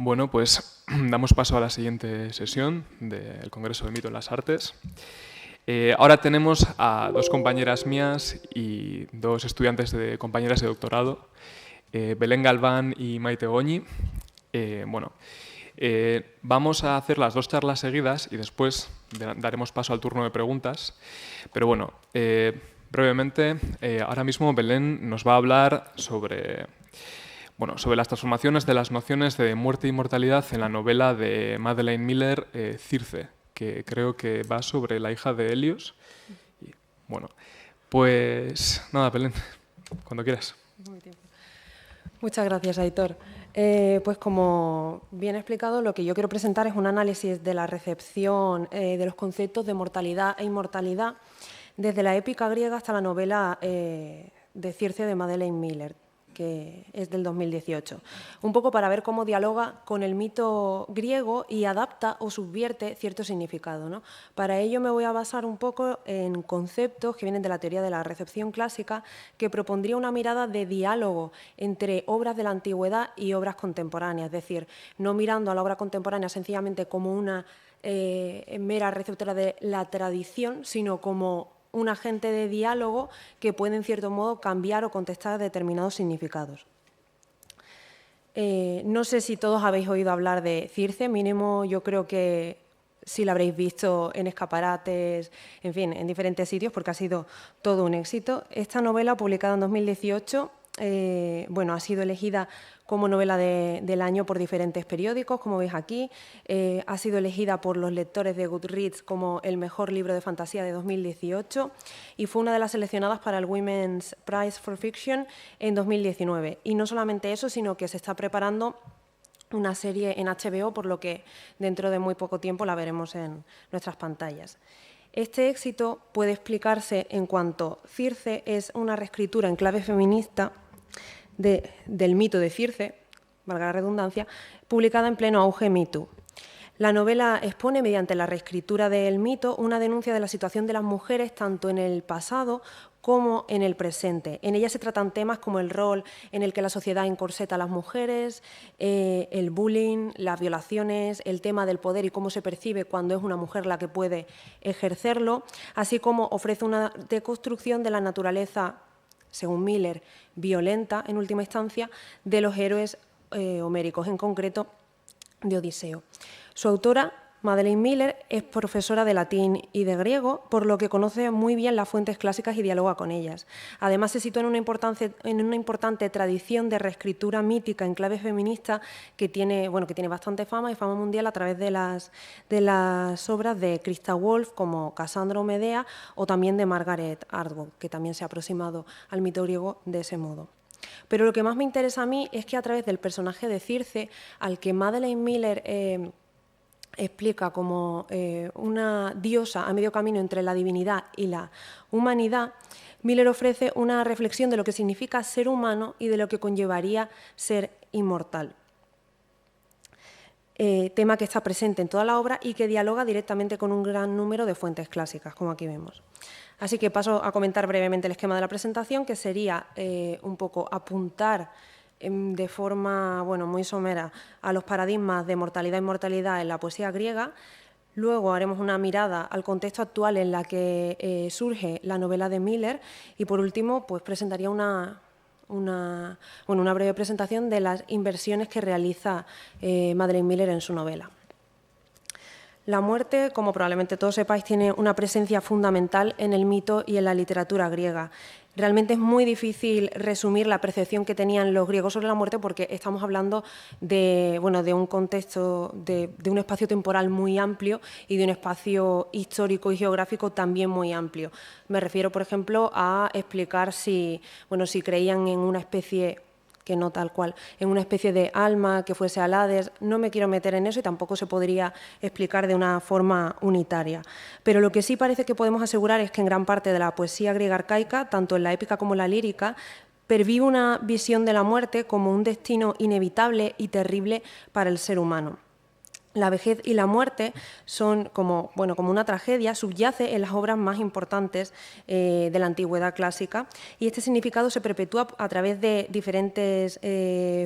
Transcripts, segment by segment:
Bueno, pues damos paso a la siguiente sesión del Congreso de Mito en las Artes. Ahora tenemos a dos compañeras mías y dos estudiantes de compañeras de doctorado, Belén Galván y Maite Goñi. Vamos a hacer las dos charlas seguidas y después daremos paso al turno de preguntas. Pero bueno, brevemente, ahora mismo Belén nos va a hablar sobre las transformaciones de las nociones de muerte e inmortalidad en la novela de Madeleine Miller, Circe, que creo que va sobre la hija de Helios. Y, bueno, pues nada, Belén, cuando quieras. Muchas gracias, Aitor. Pues como bien explicado, lo que yo quiero presentar es un análisis de la recepción de los conceptos de mortalidad e inmortalidad desde la épica griega hasta la novela de Circe de Madeleine Miller, que es del 2018. Un poco para ver cómo dialoga con el mito griego y adapta o subvierte cierto significado, ¿no? Para ello me voy a basar un poco en conceptos que vienen de la teoría de la recepción clásica, que propondría una mirada de diálogo entre obras de la antigüedad y obras contemporáneas, es decir, no mirando a la obra contemporánea sencillamente como una mera receptora de la tradición, sino como un agente de diálogo que puede, en cierto modo, cambiar o contestar determinados significados. No sé si todos habéis oído hablar de Circe, mínimo yo creo que sí la habréis visto en escaparates, en fin, en diferentes sitios, porque ha sido todo un éxito. Esta novela, publicada en 2018, ha sido elegida como novela del año por diferentes periódicos, como veis aquí. Ha sido elegida por los lectores de Goodreads como el mejor libro de fantasía de 2018 y fue una de las seleccionadas para el Women's Prize for Fiction en 2019. Y no solamente eso, sino que se está preparando una serie en HBO, por lo que dentro de muy poco tiempo la veremos en nuestras pantallas. Este éxito puede explicarse en cuanto Circe es una reescritura en clave feminista del mito de Circe, valga la redundancia, publicada en pleno auge Me Too. La novela expone, mediante la reescritura del mito, una denuncia de la situación de las mujeres tanto en el pasado como en el presente. En ella se tratan temas como el rol en el que la sociedad encorseta a las mujeres, el bullying, las violaciones, el tema del poder y cómo se percibe cuando es una mujer la que puede ejercerlo, así como ofrece una deconstrucción de la naturaleza, según Miller, violenta, en última instancia, de los héroes homéricos, en concreto de Odiseo. Su autora, Madeleine Miller, es profesora de latín y de griego, por lo que conoce muy bien las fuentes clásicas y dialoga con ellas. Además, se sitúa en una importante tradición de reescritura mítica en clave feminista que tiene bastante fama y fama mundial a través de las obras de Christa Wolf, como Cassandra o Medea, o también de Margaret Atwood, que también se ha aproximado al mito griego de ese modo. Pero lo que más me interesa a mí es que a través del personaje de Circe, al que Madeleine Miller explica como una diosa a medio camino entre la divinidad y la humanidad, Miller ofrece una reflexión de lo que significa ser humano y de lo que conllevaría ser inmortal. Tema que está presente en toda la obra y que dialoga directamente con un gran número de fuentes clásicas, como aquí vemos. Así que paso a comentar brevemente el esquema de la presentación, que sería un poco apuntar de forma muy somera a los paradigmas de mortalidad e inmortalidad en la poesía griega. Luego haremos una mirada al contexto actual en la que surge la novela de Miller y, por último, pues presentaría una breve presentación de las inversiones que realiza Madeleine Miller en su novela. La muerte, como probablemente todos sepáis, tiene una presencia fundamental en el mito y en la literatura griega. Realmente es muy difícil resumir la percepción que tenían los griegos sobre la muerte porque estamos hablando de un contexto, de un espacio temporal muy amplio y de un espacio histórico y geográfico también muy amplio. Me refiero, por ejemplo, a explicar si creían en una especie, que no tal cual, en una especie de alma que fuese al Hades. No me quiero meter en eso y tampoco se podría explicar de una forma unitaria. Pero lo que sí parece que podemos asegurar es que en gran parte de la poesía griega arcaica, tanto en la épica como en la lírica, pervive una visión de la muerte como un destino inevitable y terrible para el ser humano. La vejez y la muerte son como una tragedia, subyace en las obras más importantes de la antigüedad clásica, y este significado se perpetúa a través de diferentes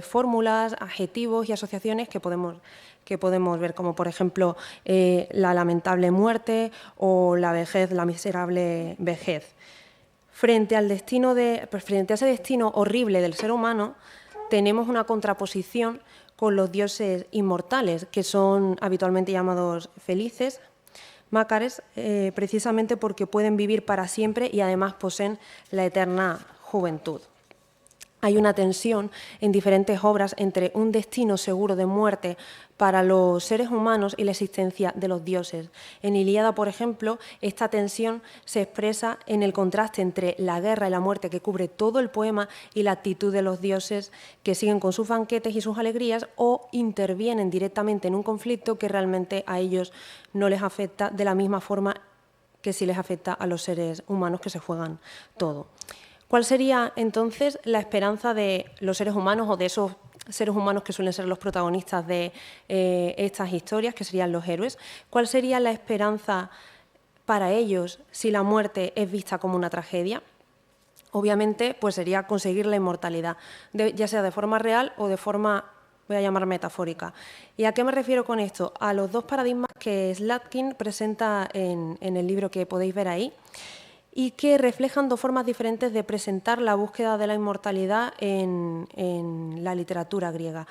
fórmulas, adjetivos y asociaciones que podemos ver, como por ejemplo la lamentable muerte o la vejez, la miserable vejez. Frente a ese destino horrible del ser humano, tenemos una contraposición con los dioses inmortales, que son habitualmente llamados felices, mácares, precisamente porque pueden vivir para siempre y además poseen la eterna juventud. Hay una tensión en diferentes obras entre un destino seguro de muerte para los seres humanos y la existencia de los dioses. En Ilíada, por ejemplo, esta tensión se expresa en el contraste entre la guerra y la muerte que cubre todo el poema y la actitud de los dioses que siguen con sus banquetes y sus alegrías o intervienen directamente en un conflicto que realmente a ellos no les afecta de la misma forma que sí les afecta a los seres humanos que se juegan todo. ¿Cuál sería entonces la esperanza de los seres humanos o de esos seres humanos que suelen ser los protagonistas de estas historias, que serían los héroes? ¿Cuál sería la esperanza para ellos si la muerte es vista como una tragedia? Obviamente, pues sería conseguir la inmortalidad, ya sea de forma real o de forma, voy a llamar, metafórica. ¿Y a qué me refiero con esto? A los dos paradigmas que Slatkin presenta en el libro que podéis ver ahí, y que reflejan dos formas diferentes de presentar la búsqueda de la inmortalidad en la literatura griega.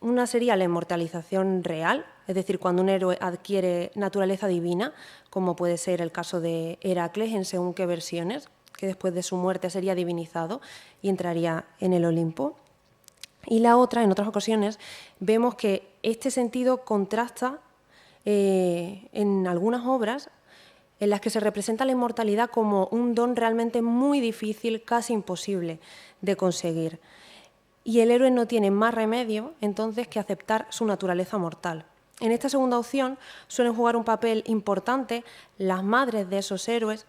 Una sería la inmortalización real, es decir, cuando un héroe adquiere naturaleza divina, como puede ser el caso de Heracles en según qué versiones, que después de su muerte sería divinizado y entraría en el Olimpo. Y la otra, en otras ocasiones, vemos que este sentido contrasta en algunas obras en las que se representa la inmortalidad como un don realmente muy difícil, casi imposible de conseguir. Y el héroe no tiene más remedio, entonces, que aceptar su naturaleza mortal. En esta segunda opción suelen jugar un papel importante las madres de esos héroes,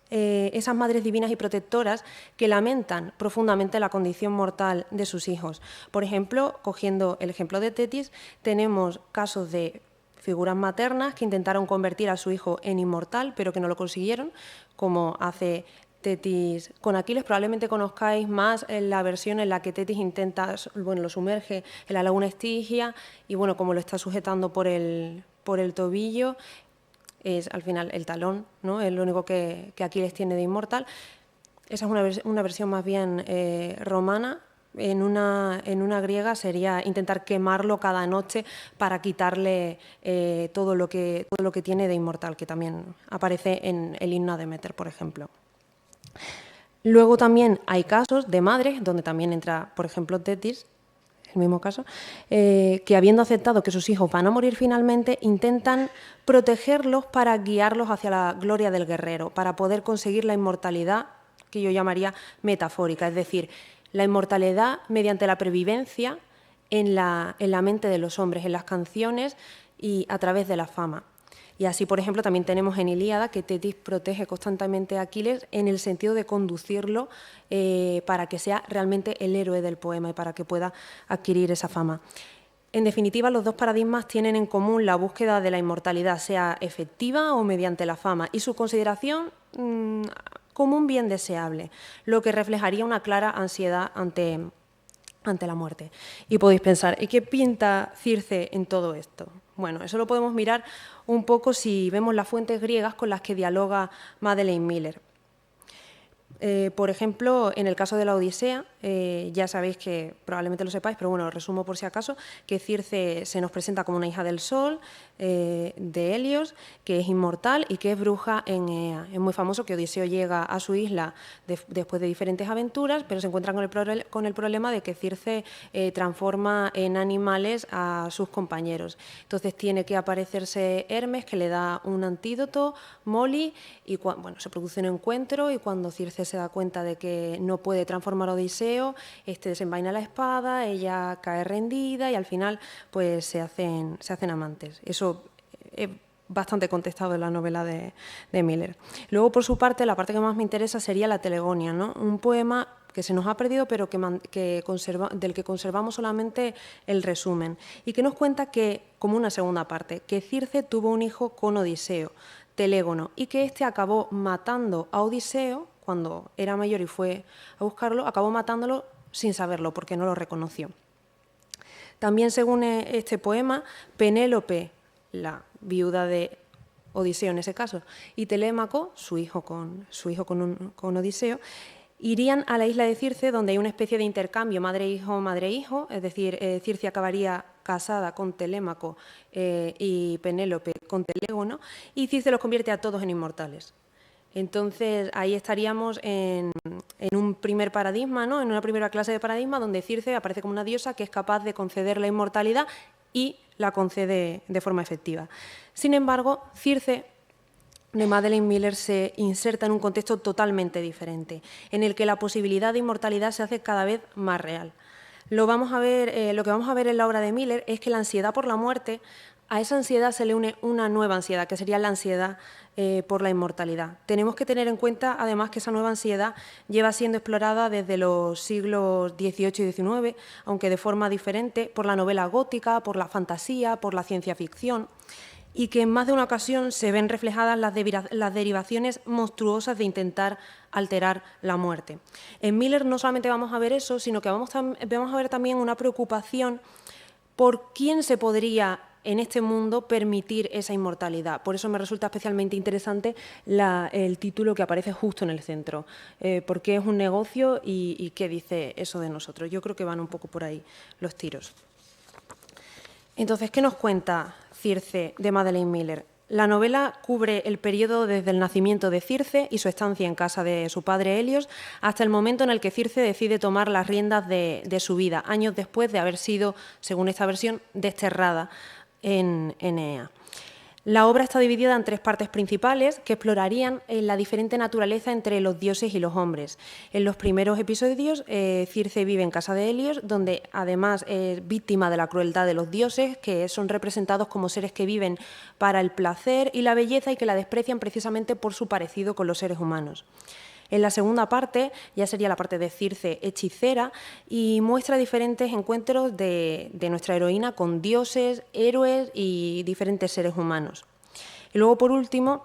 esas madres divinas y protectoras que lamentan profundamente la condición mortal de sus hijos. Por ejemplo, cogiendo el ejemplo de Tetis, tenemos casos de figuras maternas que intentaron convertir a su hijo en inmortal, pero que no lo consiguieron, como hace Tetis con Aquiles. Probablemente conozcáis más la versión en la que Tetis lo sumerge en la laguna Estigia y como lo está sujetando por el tobillo, es al final el talón, ¿no? Es lo único que Aquiles tiene de inmortal. Esa es una versión más bien romana. En una griega sería intentar quemarlo cada noche para quitarle todo lo que tiene de inmortal, que también aparece en el himno a Demeter, por ejemplo. Luego también hay casos de madres, donde también entra, por ejemplo, Tetis, el mismo caso, que habiendo aceptado que sus hijos van a morir finalmente, intentan protegerlos para guiarlos hacia la gloria del guerrero, para poder conseguir la inmortalidad que yo llamaría metafórica, es decir, la inmortalidad mediante la previvencia en la mente de los hombres, en las canciones y a través de la fama. Y así, por ejemplo, también tenemos en Ilíada que Tetis protege constantemente a Aquiles en el sentido de conducirlo para que sea realmente el héroe del poema y para que pueda adquirir esa fama. En definitiva, los dos paradigmas tienen en común la búsqueda de la inmortalidad, sea efectiva o mediante la fama, y su consideración como un bien deseable, lo que reflejaría una clara ansiedad ante la muerte. Y podéis pensar, ¿y qué pinta Circe en todo esto? Bueno, eso lo podemos mirar un poco si vemos las fuentes griegas con las que dialoga Madeleine Miller. Por ejemplo, en el caso de la Odisea, ya sabéis que probablemente lo sepáis, pero bueno, resumo por si acaso, que Circe se nos presenta como una hija del sol, de Helios, que es inmortal y que es bruja en Ea. Es muy famoso que Odiseo llega a su isla después de diferentes aventuras, pero se encuentra con el problema de que Circe transforma en animales a sus compañeros. Entonces tiene que aparecerse Hermes, que le da un antídoto, Molly, y se produce un encuentro, y cuando Circe se da cuenta de que no puede transformar a Odiseo, desenvaina la espada, ella cae rendida y al final pues se hacen amantes. Eso es bastante contestado en la novela de Miller. Luego, por su parte, la parte que más me interesa sería la Telegonia, ¿no? Un poema que se nos ha perdido, pero del que conservamos solamente el resumen, y que nos cuenta que, como una segunda parte, que Circe tuvo un hijo con Odiseo, Telégono, y que éste acabó matando a Odiseo cuando era mayor y fue a buscarlo, acabó matándolo sin saberlo, porque no lo reconoció. También, según este poema, Penélope, la viuda de Odiseo en ese caso, y Telémaco, su hijo con Odiseo, irían a la isla de Circe, donde hay una especie de intercambio madre-hijo, es decir, Circe acabaría casada con Telémaco y Penélope con Telégono, y Circe los convierte a todos en inmortales. Entonces, ahí estaríamos en un primer paradigma, ¿no? En una primera clase de paradigma donde Circe aparece como una diosa que es capaz de conceder la inmortalidad y la concede de forma efectiva. Sin embargo, Circe de Madeline Miller se inserta en un contexto totalmente diferente, en el que la posibilidad de inmortalidad se hace cada vez más real. Lo que vamos a ver en la obra de Miller es que la ansiedad por la muerte, a esa ansiedad se le une una nueva ansiedad, que sería la ansiedad por la inmortalidad. Tenemos que tener en cuenta, además, que esa nueva ansiedad lleva siendo explorada desde los siglos XVIII y XIX, aunque de forma diferente, por la novela gótica, por la fantasía, por la ciencia ficción, y que en más de una ocasión se ven reflejadas las derivaciones monstruosas de intentar alterar la muerte. En Miller no solamente vamos a ver eso, sino que vamos a ver también una preocupación por quién se podría en este mundo permitir esa inmortalidad. Por eso me resulta especialmente interesante el título que aparece justo en el centro, porque es un negocio y qué dice eso de nosotros. Yo creo que van un poco por ahí los tiros. Entonces, ¿qué nos cuenta Circe de Madeline Miller? La novela cubre el periodo desde el nacimiento de Circe y su estancia en casa de su padre Helios hasta el momento en el que Circe decide tomar las riendas de su vida, años después de haber sido, según esta versión, desterrada en Enea. La obra está dividida en tres partes principales que explorarían la diferente naturaleza entre los dioses y los hombres. En los primeros episodios, Circe vive en casa de Helios, donde además es víctima de la crueldad de los dioses, que son representados como seres que viven para el placer y la belleza y que la desprecian precisamente por su parecido con los seres humanos. En la segunda parte, ya sería la parte de Circe hechicera, y muestra diferentes encuentros de nuestra heroína con dioses, héroes y diferentes seres humanos. Y luego, por último,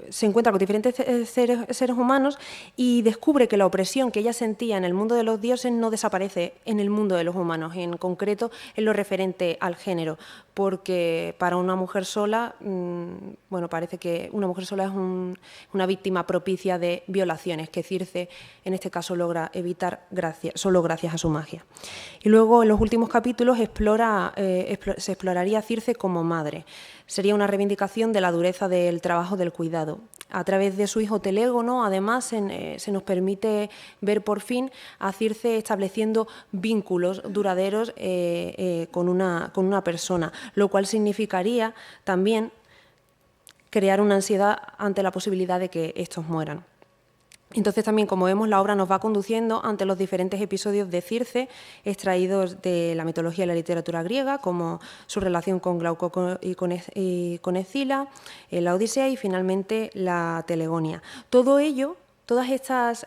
se encuentra con diferentes seres humanos y descubre que la opresión que ella sentía en el mundo de los dioses no desaparece en el mundo de los humanos, en concreto en lo referente al género, porque para una mujer sola, parece que una mujer sola es una víctima propicia de violaciones que Circe, en este caso, logra evitar solo gracias a su magia. Y luego, en los últimos capítulos, se exploraría a Circe como madre. Sería una reivindicación de la dureza del trabajo del cuidado. A través de su hijo Telégono, además, se nos permite ver por fin a Circe estableciendo vínculos duraderos con una persona, lo cual significaría también crear una ansiedad ante la posibilidad de que estos mueran. Entonces también, como vemos, la obra nos va conduciendo ante los diferentes episodios de Circe extraídos de la mitología y la literatura griega, como su relación con Glauco y con Escila, la Odisea y finalmente la Telegonia. Todo ello, todas estas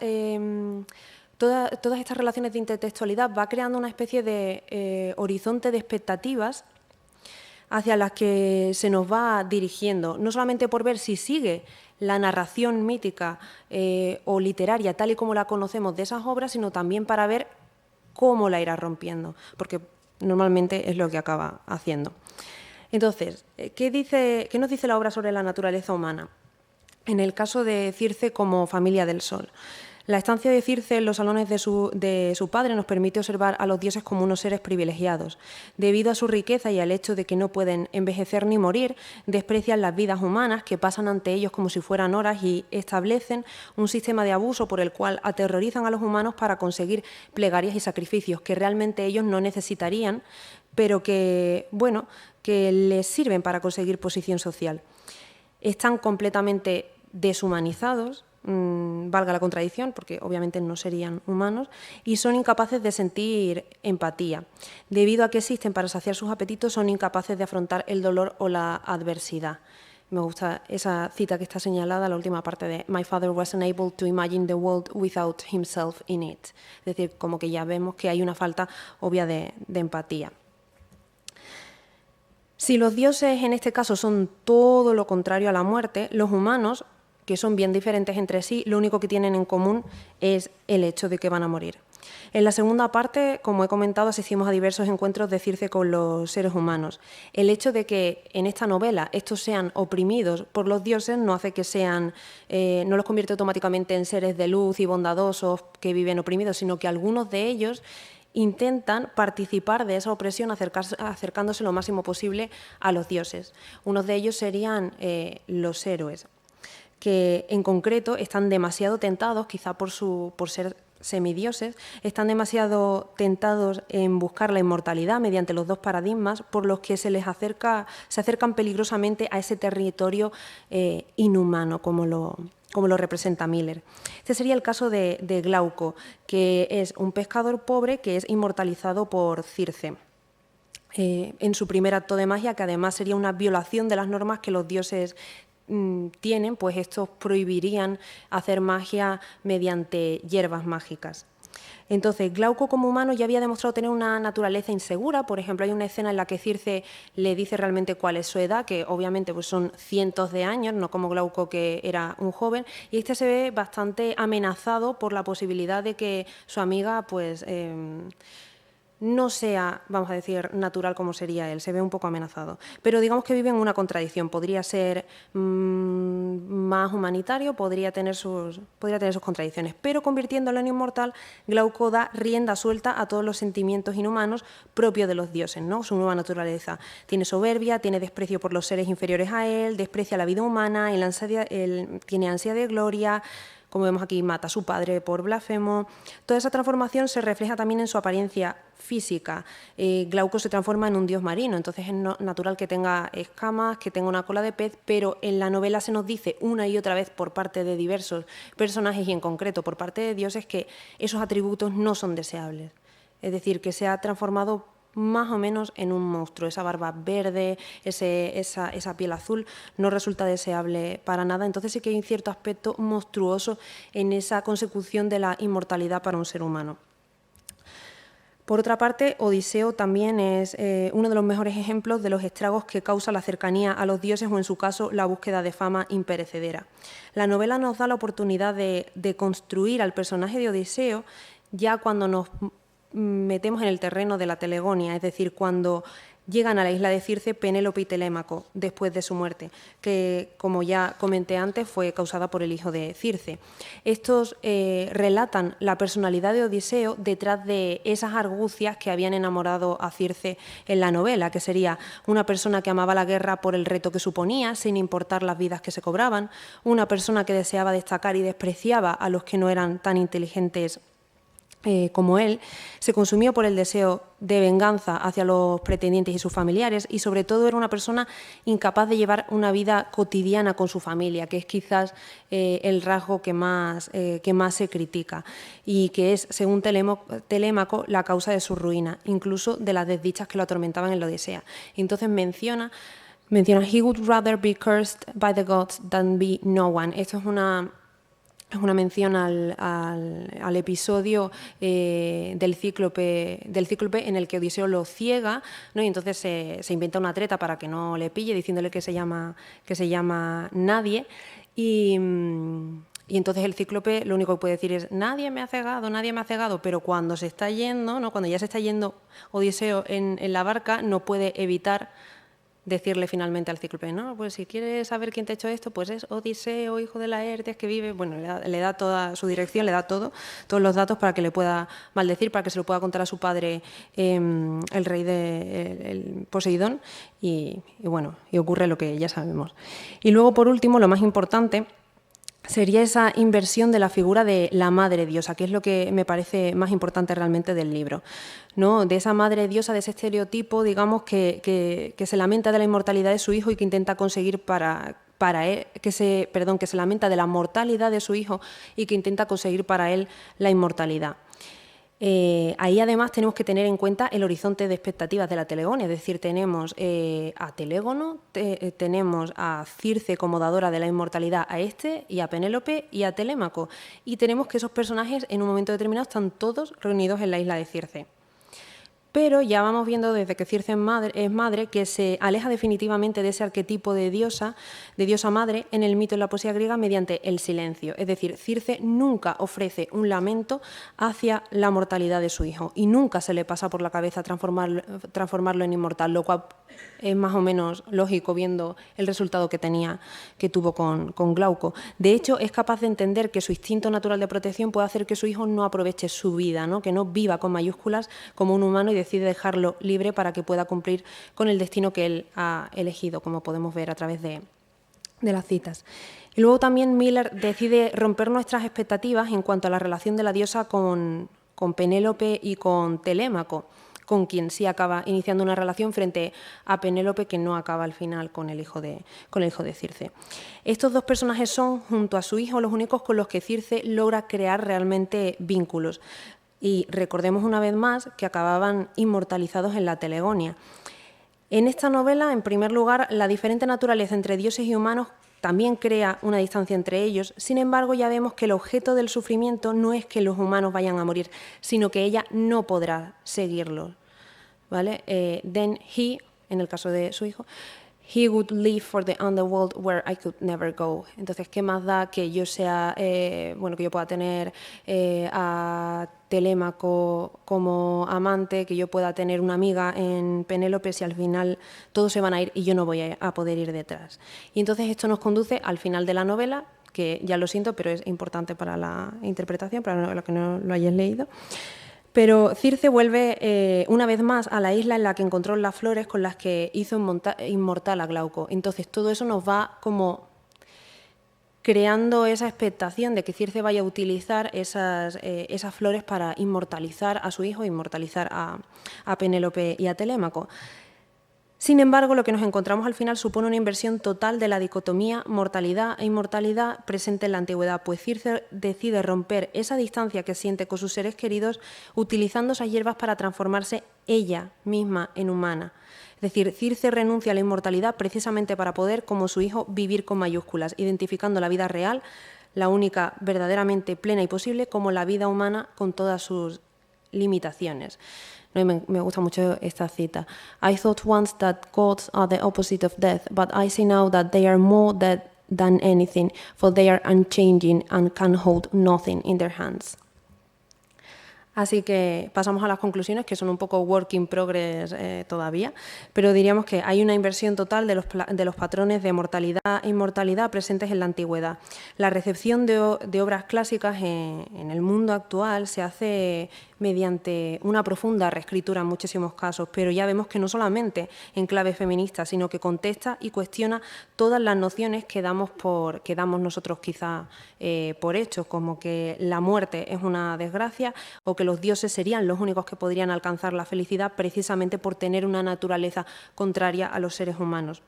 relaciones de intertextualidad va creando una especie de horizonte de expectativas hacia las que se nos va dirigiendo, no solamente por ver si sigue la narración mítica o literaria tal y como la conocemos de esas obras, sino también para ver cómo la irá rompiendo, porque normalmente es lo que acaba haciendo. Entonces, ¿qué nos dice la obra sobre la naturaleza humana? En el caso de Circe como familia del Sol. La estancia de Circe en los salones de su padre nos permite observar a los dioses como unos seres privilegiados. Debido a su riqueza y al hecho de que no pueden envejecer ni morir, desprecian las vidas humanas que pasan ante ellos como si fueran horas y establecen un sistema de abuso por el cual aterrorizan a los humanos para conseguir plegarias y sacrificios que realmente ellos no necesitarían, pero que les sirven para conseguir posición social. Están completamente deshumanizados, valga la contradicción, porque obviamente no serían humanos, y son incapaces de sentir empatía. Debido a que existen para saciar sus apetitos, son incapaces de afrontar el dolor o la adversidad. Me gusta esa cita que está señalada, la última parte de My father was unable to imagine the world without himself in it. Es decir, como que ya vemos que hay una falta obvia de empatía. Si los dioses en este caso son todo lo contrario a la muerte, los humanos, que son bien diferentes entre sí, lo único que tienen en común es el hecho de que van a morir. En la segunda parte, como he comentado, asistimos a diversos encuentros de Circe con los seres humanos. El hecho de que en esta novela estos sean oprimidos por los dioses no hace que sean, no los convierte automáticamente en seres de luz y bondadosos que viven oprimidos, sino que algunos de ellos intentan participar de esa opresión acercándose lo máximo posible a los dioses. Unos de ellos serían los héroes, que en concreto están demasiado tentados, quizá por ser semidioses, están demasiado tentados en buscar la inmortalidad mediante los dos paradigmas por los que se acercan peligrosamente a ese territorio inhumano, como lo representa Miller. Este sería el caso de Glauco, que es un pescador pobre que es inmortalizado por Circe en su primer acto de magia, que además sería una violación de las normas que los dioses tienen, pues estos prohibirían hacer magia mediante hierbas mágicas. Entonces, Glauco como humano ya había demostrado tener una naturaleza insegura. Por ejemplo, hay una escena en la que Circe le dice realmente cuál es su edad, que obviamente pues son cientos de años, no como Glauco, que era un joven, y este se ve bastante amenazado por la posibilidad de que su amiga pues no sea, vamos a decir, natural como sería él, se ve un poco amenazado. Pero digamos que vive en una contradicción, podría ser más humanitario, podría tener sus contradicciones, pero convirtiéndolo en inmortal, Glauco da rienda suelta a todos los sentimientos inhumanos propios de los dioses, ¿no? Su nueva naturaleza. Tiene soberbia, tiene desprecio por los seres inferiores a él, desprecia la vida humana, tiene ansia de gloria. Como vemos aquí, mata a su padre por blasfemo. Toda esa transformación se refleja también en su apariencia física. Glauco se transforma en un dios marino, entonces es natural que tenga escamas, que tenga una cola de pez, pero en la novela se nos dice una y otra vez por parte de diversos personajes y en concreto por parte de dioses que esos atributos no son deseables. Es decir, que se ha transformado más o menos en un monstruo. Esa barba verde, esa piel azul no resulta deseable para nada. Entonces sí que hay un cierto aspecto monstruoso en esa consecución de la inmortalidad para un ser humano. Por otra parte, Odiseo también es uno de los mejores ejemplos de los estragos que causa la cercanía a los dioses o, en su caso, la búsqueda de fama imperecedera. La novela nos da la oportunidad de construir al personaje de Odiseo ya cuando nos metemos en el terreno de la telegonia, es decir, cuando llegan a la isla de Circe Penélope y Telémaco después de su muerte, que, como ya comenté antes, fue causada por el hijo de Circe. Estos relatan la personalidad de Odiseo detrás de esas argucias que habían enamorado a Circe en la novela, que sería una persona que amaba la guerra por el reto que suponía, sin importar las vidas que se cobraban, una persona que deseaba destacar y despreciaba a los que no eran tan inteligentes como él, se consumió por el deseo de venganza hacia los pretendientes y sus familiares, y sobre todo era una persona incapaz de llevar una vida cotidiana con su familia, que es quizás el rasgo que más se critica y que es, según Telémaco, la causa de su ruina, incluso de las desdichas que lo atormentaban en la Odisea. Entonces menciona «He would rather be cursed by the gods than be no one». Esto es una mención al episodio del cíclope en el que Odiseo lo ciega, ¿no? Y entonces se inventa una treta para que no le pille, diciéndole que se llama Nadie. Y entonces el cíclope lo único que puede decir es nadie me ha cegado, pero cuando se está yendo, ¿no? Cuando ya se está yendo Odiseo en la barca, no puede evitar decirle finalmente al cíclope, no, pues si quieres saber quién te ha hecho esto, pues es Odiseo, hijo de Laertes, que vive, bueno, le da toda su dirección, le da todos los datos para que le pueda maldecir, para que se lo pueda contar a su padre, el rey el Poseidón, y bueno, y ocurre lo que ya sabemos. Y luego, por último, lo más importante sería esa inversión de la figura de la madre diosa, que es lo que me parece más importante realmente del libro, ¿no? De esa madre diosa, de ese estereotipo, digamos, que se lamenta de la inmortalidad de su hijo y que intenta conseguir para él, que se lamenta de la mortalidad de su hijo y que intenta conseguir para él la inmortalidad. Ahí además tenemos que tener en cuenta el horizonte de expectativas de la Telegonia, es decir, tenemos a Telégono, tenemos a Circe como dadora de la inmortalidad a este, y a Penélope y a Telémaco, y tenemos que esos personajes en un momento determinado están todos reunidos en la isla de Circe. Pero ya vamos viendo desde que Circe es madre que se aleja definitivamente de ese arquetipo de diosa madre en el mito y la poesía griega mediante el silencio. Es decir, Circe nunca ofrece un lamento hacia la mortalidad de su hijo y nunca se le pasa por la cabeza transformarlo en inmortal, lo cual es más o menos lógico viendo el resultado que tuvo con Glauco. De hecho, es capaz de entender que su instinto natural de protección puede hacer que su hijo no aproveche su vida, ¿no? Que no viva con mayúsculas como un humano y decide dejarlo libre para que pueda cumplir con el destino que él ha elegido, como podemos ver a través de las citas. Y luego también Miller decide romper nuestras expectativas en cuanto a la relación de la diosa con Penélope y con Telémaco, con quien sí acaba iniciando una relación frente a Penélope, que no acaba al final con el hijo de Circe. Estos dos personajes son, junto a su hijo, los únicos con los que Circe logra crear realmente vínculos. Y recordemos una vez más que acababan inmortalizados en la Telegonia. En esta novela, en primer lugar, la diferente naturaleza entre dioses y humanos también crea una distancia entre ellos. Sin embargo, ya vemos que el objeto del sufrimiento no es que los humanos vayan a morir, sino que ella no podrá seguirlo, ¿vale? Then he, en el caso de su hijo, he would live for the underworld where I could never go. Entonces, ¿qué más da que yo sea, que yo pueda tener a Telémaco como amante, que yo pueda tener una amiga en Penélope, si al final todos se van a ir y yo no voy a poder ir detrás? Y entonces esto nos conduce al final de la novela, que ya lo siento, pero es importante para la interpretación, para los que no lo hayáis leído. Pero Circe vuelve una vez más a la isla en la que encontró las flores con las que hizo inmortal a Glauco. Entonces todo eso nos va como creando esa expectación de que Circe vaya a utilizar esas flores para inmortalizar a su hijo, inmortalizar a Penélope y a Telémaco. Sin embargo, lo que nos encontramos al final supone una inversión total de la dicotomía mortalidad e inmortalidad presente en la antigüedad, pues Circe decide romper esa distancia que siente con sus seres queridos utilizando esas hierbas para transformarse ella misma en humana. Es decir, Circe renuncia a la inmortalidad precisamente para poder, como su hijo, vivir con mayúsculas, identificando la vida real, la única verdaderamente plena y posible, como la vida humana con todas sus limitaciones. Me gusta mucho esta cita. I thought once that gods are the opposite of death, but I see now that they are more dead than anything, for they are unchanging and can hold nothing in their hands. Así que pasamos a las conclusiones, que son un poco work in progress todavía, pero diríamos que hay una inversión total de los patrones de mortalidad e inmortalidad presentes en la antigüedad. La recepción de obras clásicas en el mundo actual se hace mediante una profunda reescritura en muchísimos casos, pero ya vemos que no solamente en clave feminista, sino que contesta y cuestiona todas las nociones que damos nosotros quizá por hechos, como que la muerte es una desgracia o que los dioses serían los únicos que podrían alcanzar la felicidad precisamente por tener una naturaleza contraria a los seres humanos.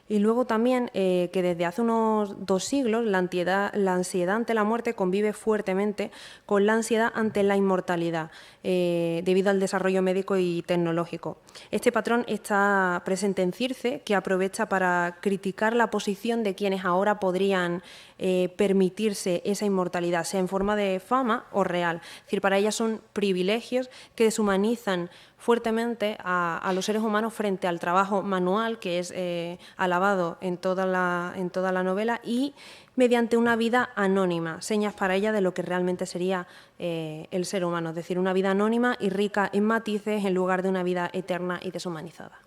Y luego también que desde hace unos 2 siglos la ansiedad ante la muerte convive fuertemente con la ansiedad ante la inmortalidad, debido al desarrollo médico y tecnológico. Este patrón está presente en Circe, que aprovecha para criticar la posición de quienes ahora podrían permitirse esa inmortalidad, sea en forma de fama o real. Es decir, para ellas son privilegios que deshumanizan fuertemente a los seres humanos frente al trabajo manual, que es alabado en toda la novela, y mediante una vida anónima, señas para ella de lo que realmente sería el ser humano, es decir, una vida anónima y rica en matices en lugar de una vida eterna y deshumanizada.